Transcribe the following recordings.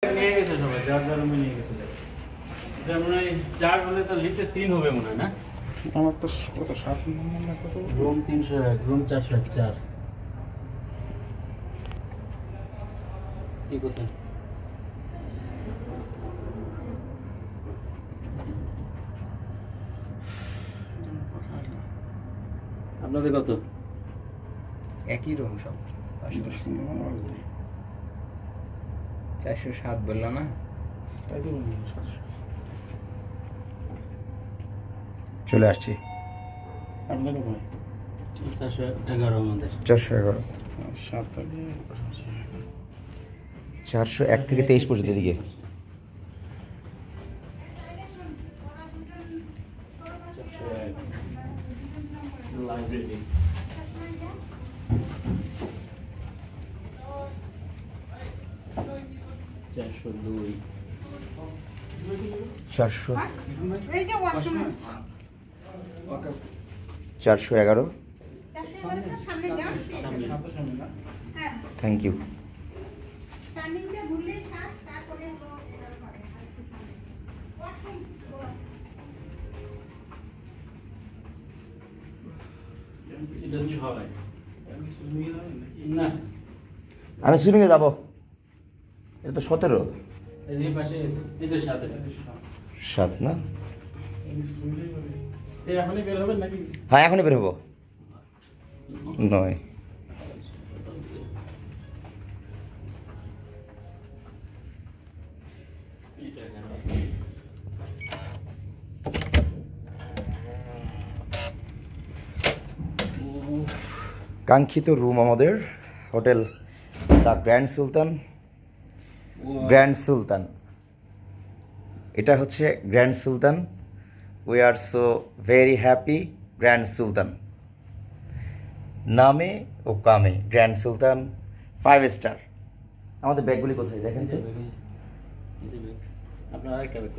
নিয়ে গেছে সবাই, যার যার রুমে নিয়ে গেছে। এটা মনে হয় 4 হলে তো লিফটে 3 হবে মনে হয় না? আমার তো কত 7 নম্বর না কত? Room 301, room 404। কি কোথায়? আপনাদের কত? একই রুম সব। 407 বললো না? তাই তো বললাম 700। চলে আসছি। আপনারও ভাই 411 আমাদের। 411, 7 তাহলে 401 থেকে 23 পর্যন্ত এদিকে। লাইব্রেরি। 402। 400, এই যে ওয়াশরুম 411। সামনে যাও। হ্যাঁ, থ্যাংক ইউ। টার্নিংটা ঘুরলে সাত, তারপরে ওয়াশরুম এটা 6। না, আমি সুইমিংয়ে যাব। এটা তো 17। এই পাশে এদের সাথে 7 না? এই এখনই বের হবেন নাকি? হ্যাঁ, এখনই বের হবো। 9। কাঙ্ক্ষিত রুম আমাদের, hotel the Grand Sultan. Grand Sultan, এটা হচ্ছে Grand Sultan. We are so very happy. Grand Sultan নামে ও কামে গ্র্যান্ড সুলতান 5 স্টার। আমাদের ব্যাগগুলি কোথায় দেখেন তো? আপনার আরেকটা ব্যাগ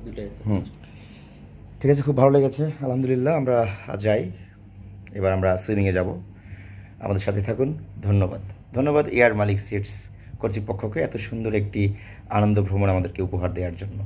দুটো আছে। ঠিক আছে, খুব ভালো লেগেছে আলহামদুলিল্লাহ। আমরা যাই, এবার আমরা সুইমিংয়ে যাব। আমাদের সাথে থাকুন। ধন্যবাদ। ধন্যবাদ এয়ার মালিক সিটস কর্তৃপক্ষকে এত সুন্দর একটি আনন্দ ভ্রমণ আমাদেরকে উপহার দেওয়ার জন্য।